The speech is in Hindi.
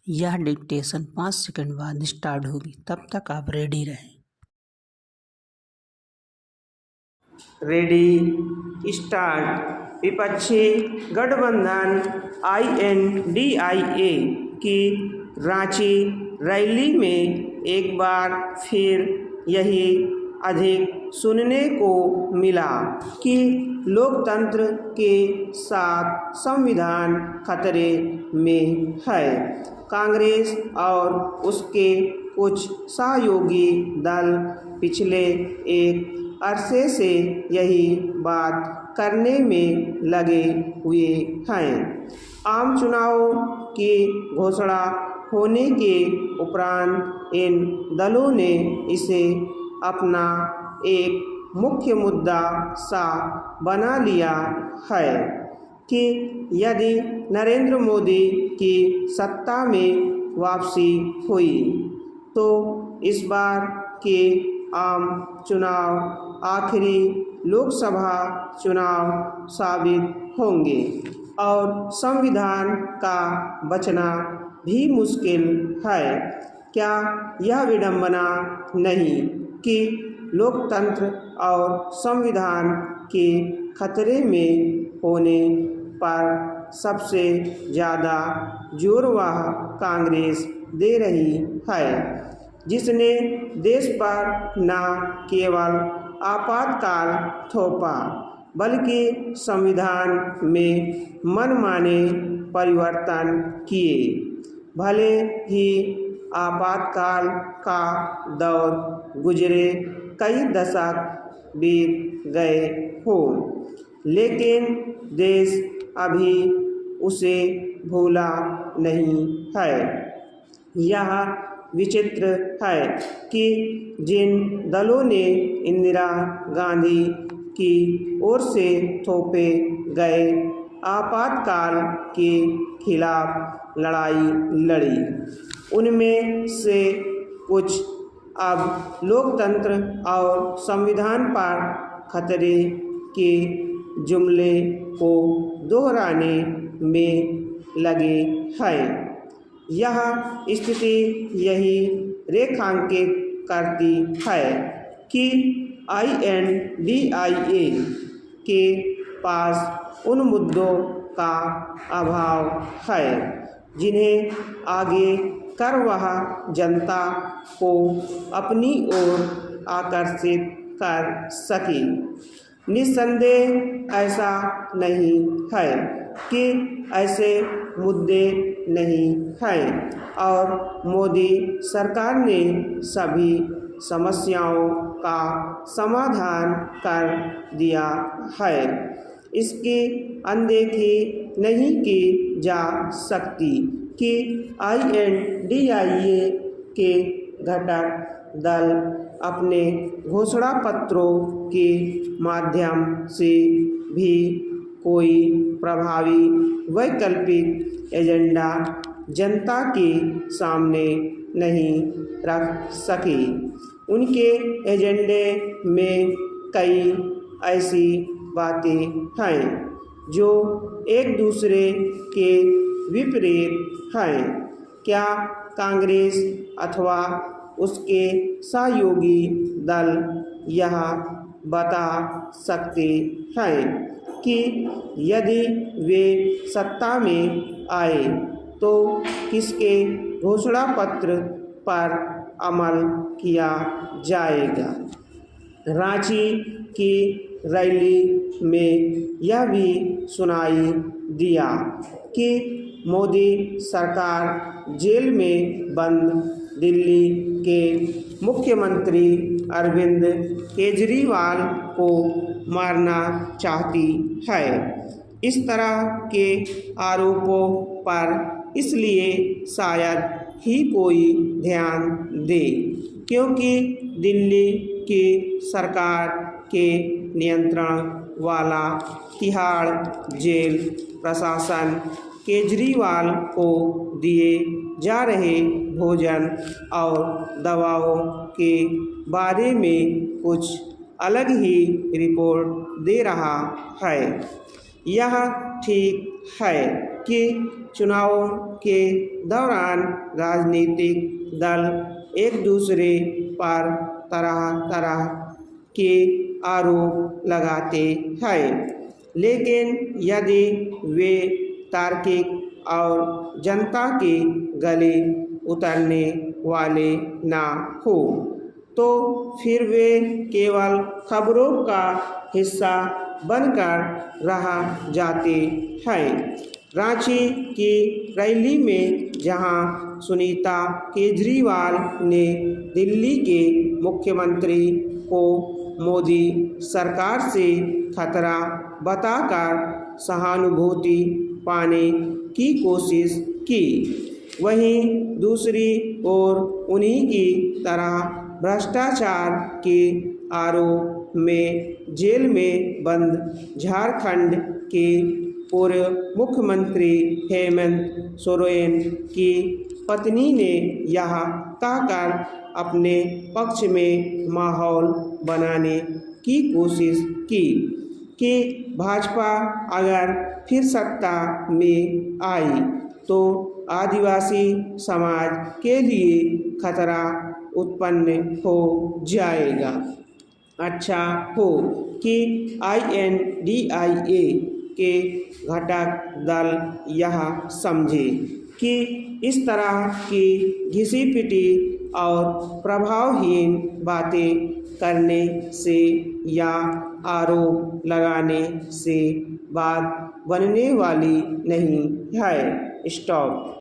यह डिक्टेशन 5 सेकंड बाद स्टार्ट होगी, तब तक आप रेडी रहें। Ready start. विपक्षी गठबंधन INDIA की रांची रैली में एक बार फिर यही अधिक सुनने को मिला कि लोकतंत्र के साथ संविधान खतरे में है। कांग्रेस और उसके कुछ सहयोगी दल पिछले एक अरसे से यही बात करने में लगे हुए हैं। आम चुनाव की घोषणा होने के उपरांत इन दलों ने इसे अपना एक मुख्य मुद्दा सा बना लिया है कि यदि नरेंद्र मोदी की सत्ता में वापसी हुई तो इस बार के आम चुनाव आखिरी लोकसभा चुनाव साबित होंगे और संविधान का बचना भी मुश्किल है। क्या यह विडंबना नहीं कि लोकतंत्र और संविधान के खतरे में होने पर सबसे ज़्यादा जोर वह कांग्रेस दे रही है, जिसने देश पर न केवल आपातकाल थोपा बल्कि संविधान में मनमाने परिवर्तन किए। भले ही आपातकाल का दौर गुजरे, कई दशक बीत गए हों, लेकिन देश अभी उसे भूला नहीं है। यह विचित्र है कि जिन दलों ने इंदिरा गांधी की ओर से थोपे गए आपातकाल के खिलाफ लड़ाई लड़ी, उनमें से कुछ अब लोकतंत्र और संविधान पर खतरे के जुमले को दोहराने में लगे हैं। यह स्थिति यही रेखांकित करती है कि INDIA के पास उन मुद्दों का अभाव है जिन्हें आगे कर वह जनता को अपनी ओर आकर्षित कर सके। निस्संदेह ऐसा नहीं है कि ऐसे मुद्दे नहीं हैं और मोदी सरकार ने सभी समस्याओं का समाधान कर दिया है। इसकी अनदेखी नहीं की जा सकती कि INDIA के घटक दल अपने घोषणा पत्रों के माध्यम से भी कोई प्रभावी वैकल्पिक एजेंडा जनता के सामने नहीं रख सके। उनके एजेंडे में कई ऐसी बातें हैं जो एक दूसरे के विपरीत हैं। क्या कांग्रेस अथवा उसके सहयोगी दल यह बता सकते हैं कि यदि वे सत्ता में आए तो किसके घोषणा पत्र पर अमल किया जाएगा? रांची की रैली में यह भी सुनाई दिया कि मोदी सरकार जेल में बंद दिल्ली के मुख्यमंत्री अरविंद केजरीवाल को मारना चाहती है। इस तरह के आरोपों पर इसलिए शायद ही कोई ध्यान दे क्योंकि दिल्ली की सरकार के नियंत्रण वाला तिहाड़ जेल प्रशासन केजरीवाल को दिए जा रहे भोजन और दवाओं के बारे में कुछ अलग ही रिपोर्ट दे रहा है। यह ठीक है कि चुनावों के दौरान राजनीतिक दल एक दूसरे पर तरह तरह के आरोप लगाते हैं, लेकिन यदि वे तार्किक और जनता के गले उतरने वाले ना हो तो फिर वे केवल खबरों का हिस्सा बनकर रह जाते हैं। रांची की रैली में जहां सुनीता केजरीवाल ने दिल्ली के मुख्यमंत्री को मोदी सरकार से खतरा बताकर सहानुभूति पाने की कोशिश की, वहीं दूसरी ओर उन्हीं की तरह भ्रष्टाचार के आरोप में जेल में बंद झारखंड के पूर्व मुख्यमंत्री हेमंत सोरेन की पत्नी ने यह कहकर अपने पक्ष में माहौल बनाने की कोशिश की कि भाजपा अगर फिर सत्ता में आई तो आदिवासी समाज के लिए खतरा उत्पन्न हो जाएगा। अच्छा हो कि INDIA के घटक दल यह समझे कि इस तरह की घिसी पिटी और प्रभावहीन बातें करने से या आरोप लगाने से बात बनने वाली नहीं है। स्टॉप।